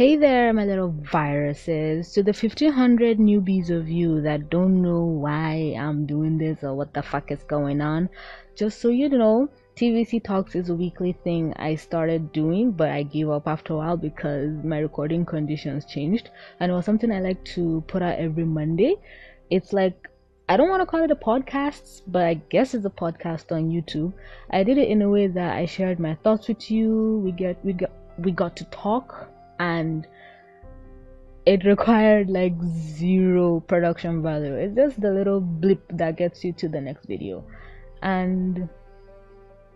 Hey there, my little viruses. To the 1500 newbies of you that don't know why I'm doing this or what the fuck is going on, just so you know, TVC Talks is a weekly thing I started doing, but I gave up after a while because my recording conditions changed. And it was something I like to put out every Monday. It's like, I don't want to call it a podcast, but I guess it's a podcast on YouTube. I did it in a way that I shared my thoughts with you. We got to talk, and it required like zero production value. It's just the little blip that gets you to the next video. And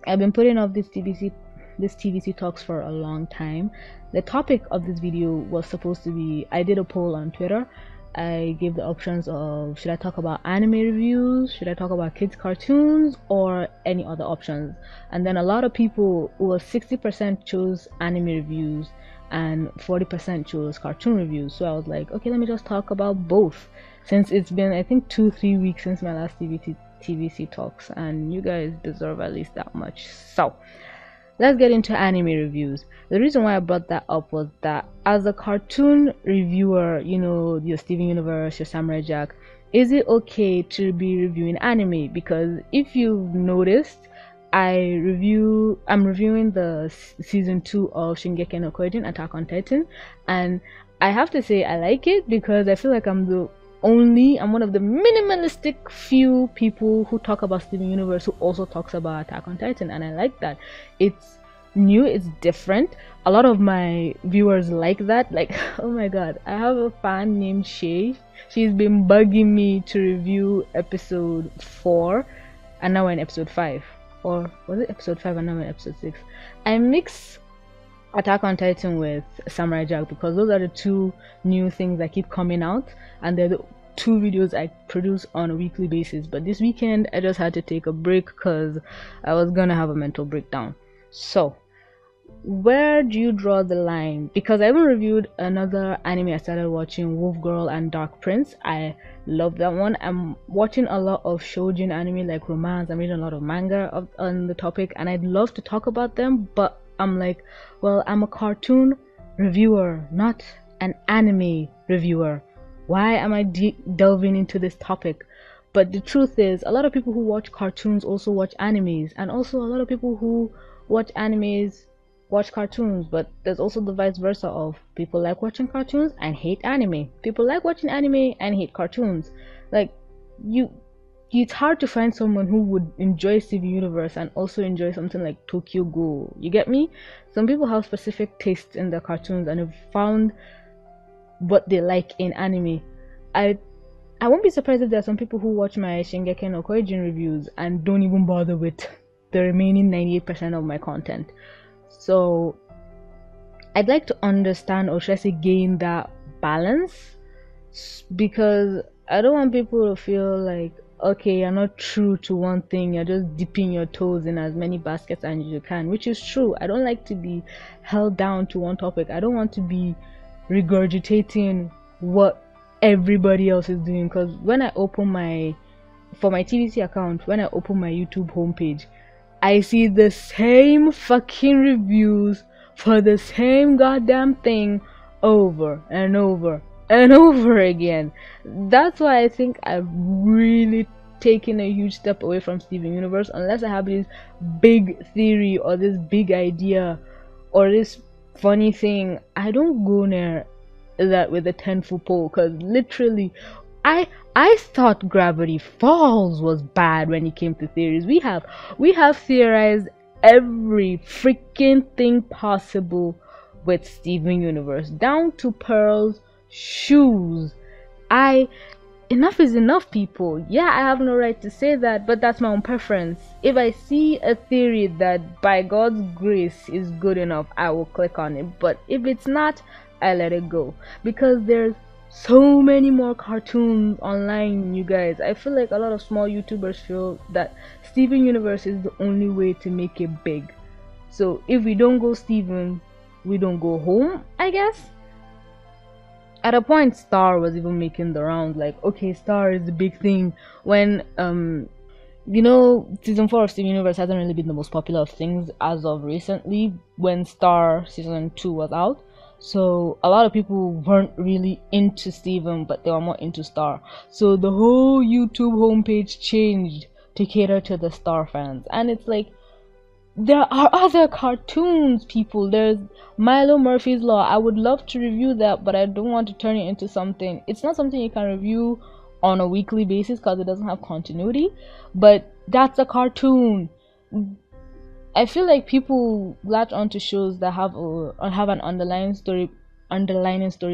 I've been putting off this TVC talks for a long time. The topic of this video was supposed to be, I did a poll on Twitter. I gave the options of, should I talk about anime reviews, should I talk about kids cartoons, or any other options. And then a lot of people, 60% chose anime reviews and 40% chose cartoon reviews. So I was like, okay, let me just talk about both, since it's been, I think, 2-3 weeks since my last TVC talks, and you guys deserve at least that much. So let's get into anime reviews. The reason why I brought that up was that as a cartoon reviewer, you know, your Steven Universe, your Samurai Jack, is it okay to be reviewing anime? Because if you've noticed, I'm reviewing the season 2 of Shingeki no Kyojin, Attack on Titan, and I have to say I like it because I feel like I'm one of the minimalistic few people who talk about Steven Universe who also talks about Attack on Titan, and I like that. It's new, it's different. A lot of my viewers like that. Like, oh my god, I have a fan named Shay. She's been bugging me to review episode 4, and now we're in episode 5. Or was it episode 5 and now we're in episode 6? I mix Attack on Titan with Samurai Jack because those are the two new things that keep coming out, and they're the two videos I produce on a weekly basis. But this weekend I just had to take a break because I was gonna have a mental breakdown. So where do you draw the line? Because I even reviewed another anime I started watching, Wolf Girl and Dark Prince. I love that one. I'm watching a lot of shoujin anime like romance. I'm reading a lot of manga on the topic, and I'd love to talk about them, but I'm like, well, I'm a cartoon reviewer, not an anime reviewer. Why am I delving into this topic? But the truth is, a lot of people who watch cartoons also watch animes, and also a lot of people who watch animes watch cartoons. But there's also the vice versa of people like watching cartoons and hate anime. People like watching anime and hate cartoons. Like, it's hard to find someone who would enjoy Steven Universe and also enjoy something like Tokyo Ghoul. You get me? Some people have specific tastes in their cartoons and have found what they like in anime. I won't be surprised if there are some people who watch my Shingeki no Kyojin reviews and don't even bother with the remaining 98% of my content. So I'd like to understand, or should I say gain, that balance, because I don't want people to feel like, okay, you're not true to one thing, you're just dipping your toes in as many baskets as you can, which is true. I don't like to be held down to one topic. I don't want to be regurgitating what everybody else is doing, because when I open my TVC account, when I open my YouTube homepage, I see the same fucking reviews for the same goddamn thing over and over and over again. That's why I think I've really taken a huge step away from Steven Universe, unless I have this big theory or this big idea or this funny thing. I don't go near that with a 10-foot pole, because literally I thought Gravity Falls was bad when it came to theories. We have theorized every freaking thing possible with Steven Universe, down to Pearl's shoes. Enough is enough, people. Yeah, I have no right to say that, but that's my own preference. If I see a theory that by God's grace is good enough, I will click on it. But if it's not, I let it go, because there's so many more cartoons online, you guys. I feel like a lot of small YouTubers feel that Steven Universe is the only way to make it big. So if we don't go Steven, we don't go home, I guess. At a point, Star was even making the rounds, like, okay, Star is the big thing. When season 4 of Steven Universe hasn't really been the most popular of things as of recently, when Star season 2 was out. So a lot of people weren't really into Steven, but they were more into Star. So the whole YouTube homepage changed to cater to the Star fans. And it's like, there are other cartoons, people. There's Milo Murphy's Law. I would love to review that, but I don't want to turn it into something. It's not something you can review on a weekly basis because it doesn't have continuity. But that's a cartoon. I feel like people latch onto shows that have an underlying story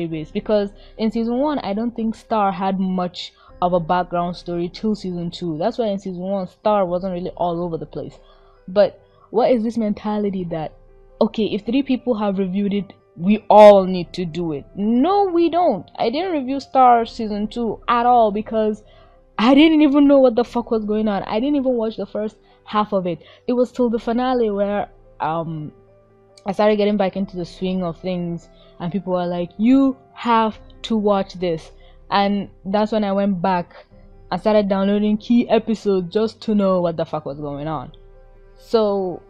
base, because in season 1 I don't think Star had much of a background story till season 2. That's why in season 1 Star wasn't really all over the place. But what is this mentality that, okay, if 3 people have reviewed it, we all need to do it? No, we don't. I didn't review Star season 2 at all because I didn't even know what the fuck was going on. I didn't even watch the first half of it. It was till the finale where I started getting back into the swing of things, and people were like, you have to watch this. And that's when I went back and started downloading key episodes just to know what the fuck was going on. So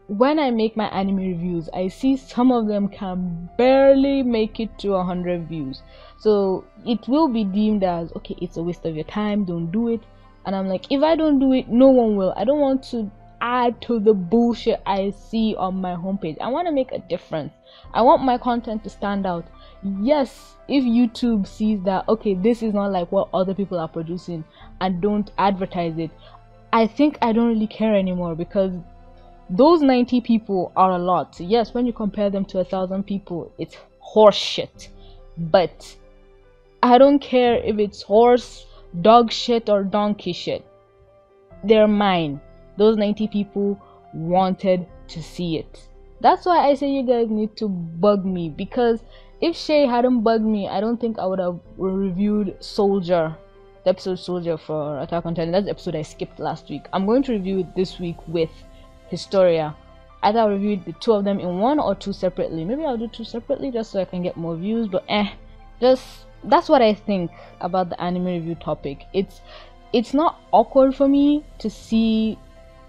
when I make my anime reviews, I see some of them can barely make it to 100 views. So it will be deemed as, okay, it's a waste of your time, don't do it. And I'm like, if I don't do it, no one will. I don't want to add to the bullshit I see on my homepage. I want to make a difference. I want my content to stand out. Yes, if YouTube sees that, okay, this is not like what other people are producing, and don't advertise it, I think I don't really care anymore, because those 90 people are a lot. Yes, when you compare them to 1,000 people, it's horse shit. But I don't care if it's horse, dog shit, or donkey shit. They're mine. Those 90 people wanted to see it. That's why I say you guys need to bug me, because if Shay hadn't bugged me, I don't think I would have reviewed Soldier, the episode Soldier for Attack on Titan. That's the episode I skipped last week. I'm going to review it this week with Historia. Either I'll review the 2 of them in 1 or 2 separately. Maybe I'll do 2 separately just so I can get more views, but that's what I think about the anime review topic. It's not awkward for me to see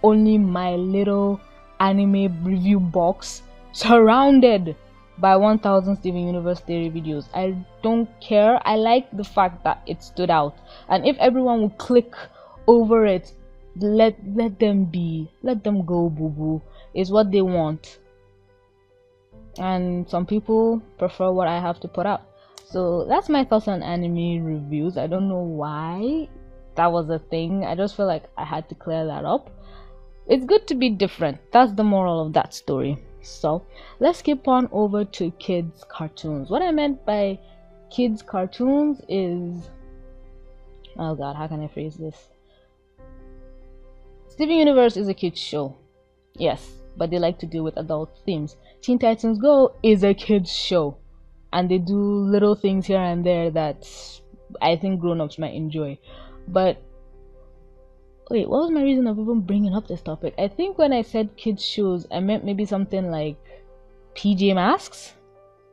only my little anime review box surrounded by 1000 Steven Universe theory videos. I don't care. I like the fact that it stood out, and if everyone would click over it, let them be, let them go, boo boo, is what they want. And some people prefer what I have to put out. So that's my thoughts on anime reviews. I don't know why that was a thing. I just feel like I had to clear that up. It's good to be different. That's the moral of that story. So let's skip on over to kids cartoons. What I meant by kids cartoons is, oh god, how can I phrase this? Steven Universe is a kids show, yes, but they like to deal with adult themes. Teen Titans Go is a kids show, and they do little things here and there that I think grown-ups might enjoy. But wait, what was my reason of even bringing up this topic? I think when I said kids shows, I meant maybe something like PJ Masks.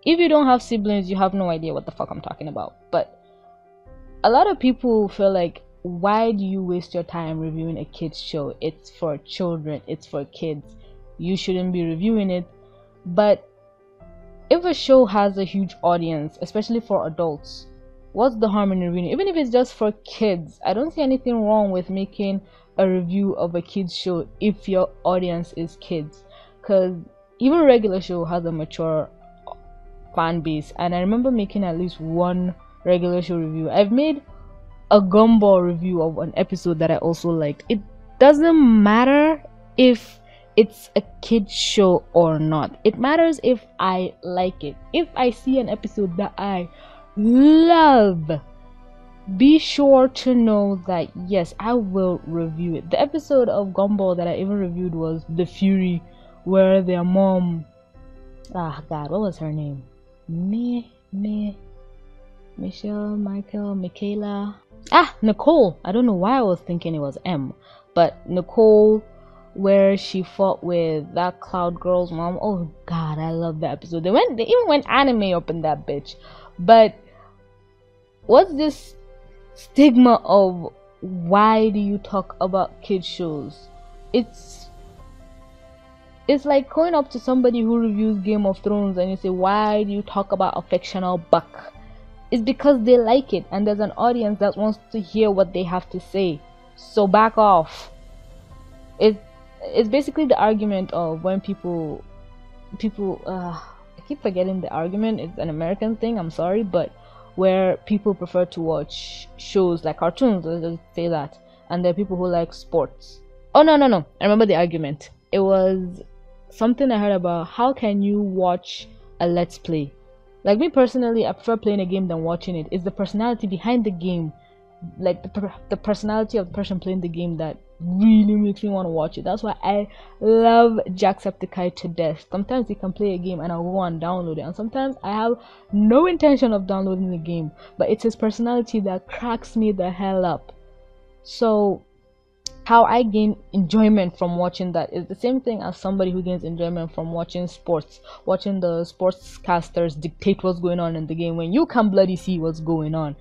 If you don't have siblings, you have no idea what the fuck I'm talking about. But a lot of people feel like, why do you waste your time reviewing a kids show? It's for children, it's for kids, you shouldn't be reviewing it. But if a show has a huge audience, especially for adults, what's the harm in reviewing it? Even if it's just for kids, I don't see anything wrong with making a review of a kids show if your audience is kids, because even a regular show has a mature fan base. And I remember making at least one regular show review. I've made a Gumball review of an episode that I also liked. It doesn't matter if it's a kid show or not. It matters if I like it. If I see an episode that I love, be sure to know that yes, I will review it. The episode of Gumball that I even reviewed was The Fury, where their mom, what was her name? Nicole. I don't know why I was thinking it was M, but Nicole, where she fought with that Cloud Girl's mom. Oh god, I love that episode. They even went anime up in that bitch. But what's this stigma of why do you talk about kids shows? It's like going up to somebody who reviews Game of Thrones and you say, why do you talk about a fictional book? It's because they like it and there's an audience that wants to hear what they have to say. So back off. It's basically the argument of when people I keep forgetting the argument. It's an American thing, I'm sorry, but where people prefer to watch shows like cartoons, let's just say that, and there are people who like sports. Oh no, I remember the argument. It was something I heard about how can you watch a let's play. Like me personally, I prefer playing a game than watching it. It's the personality behind the game, like the personality of the person playing the game, that really makes me want to watch it. That's why I love Jacksepticeye to death. Sometimes he can play a game and I'll go and download it, and sometimes I have no intention of downloading the game, but it's his personality that cracks me the hell up. So how I gain enjoyment from watching that is the same thing as somebody who gains enjoyment from watching sports, watching the sportscasters dictate what's going on in the game when you can bloody see what's going on.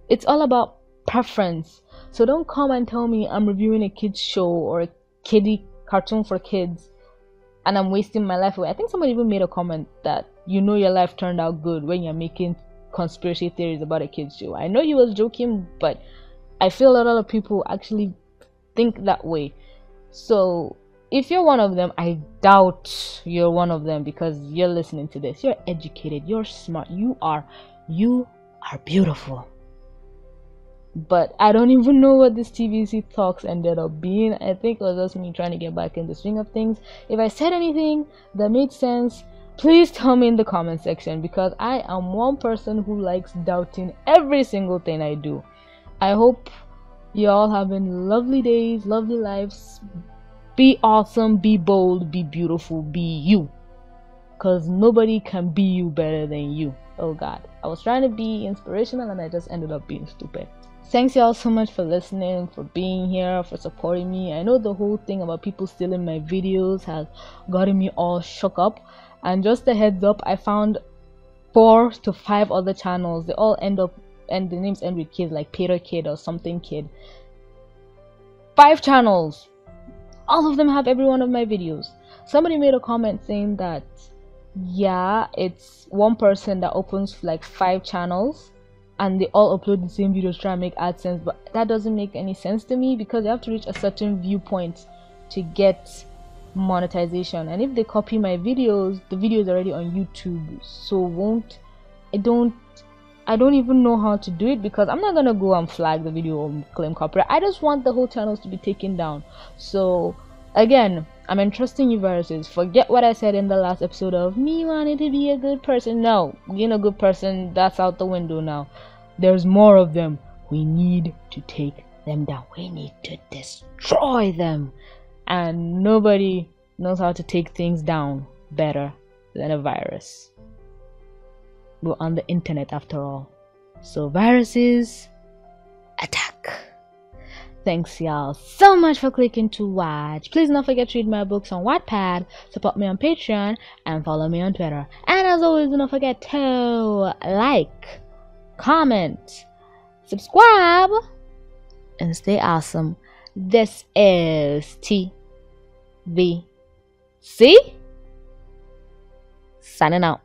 It's all about preference. So don't come and tell me I'm reviewing a kids show or a kiddie cartoon for kids and I'm wasting my life away. I think somebody even made a comment that your life turned out good when you're making conspiracy theories about a kids show. I know he was joking, but I feel a lot of people actually think that way. So if you're one of them, I doubt you're one of them because you're listening to this. You're educated, you're smart, you are beautiful. But I don't even know what this TVC Talks ended up being. I think it was just me trying to get back in the swing of things. If I said anything that made sense, please tell me in the comment section, because I am one person who likes doubting every single thing I do. I hope you all having lovely days, lovely lives. Be awesome, be bold, be beautiful, be you. Because nobody can be you better than you. Oh God. I was trying to be inspirational and I just ended up being stupid. Thanks y'all so much for listening, for being here, for supporting me. I know the whole thing about people stealing my videos has gotten me all shook up. And just a heads up, I found 4 to 5 other channels. They all end up, and the names end with kids, like Peter Kid or something Kid. 5 channels. All of them have every one of my videos. Somebody made a comment saying that, yeah, it's one person that opens like 5 channels and they all upload the same videos, try and make AdSense, but that doesn't make any sense to me because you have to reach a certain viewpoint to get monetization. And if they copy my videos, the video is already on YouTube, so I don't even know how to do it, because I'm not gonna go and flag the video or claim copyright. I just want the whole channels to be taken down. So again, I'm entrusting you, viruses. Forget what I said in the last episode of me wanting to be a good person. No, being a good person, that's out the window now. There's more of them. We need to take them down. We need to destroy them. And nobody knows how to take things down better than a virus. We're on the internet after all. So viruses, attack. Thanks y'all so much for clicking to watch. Please don't forget to read my books on Wattpad, support me on Patreon, and follow me on Twitter. And as always, do not forget to like, comment, subscribe, and stay awesome. This is TVC signing out.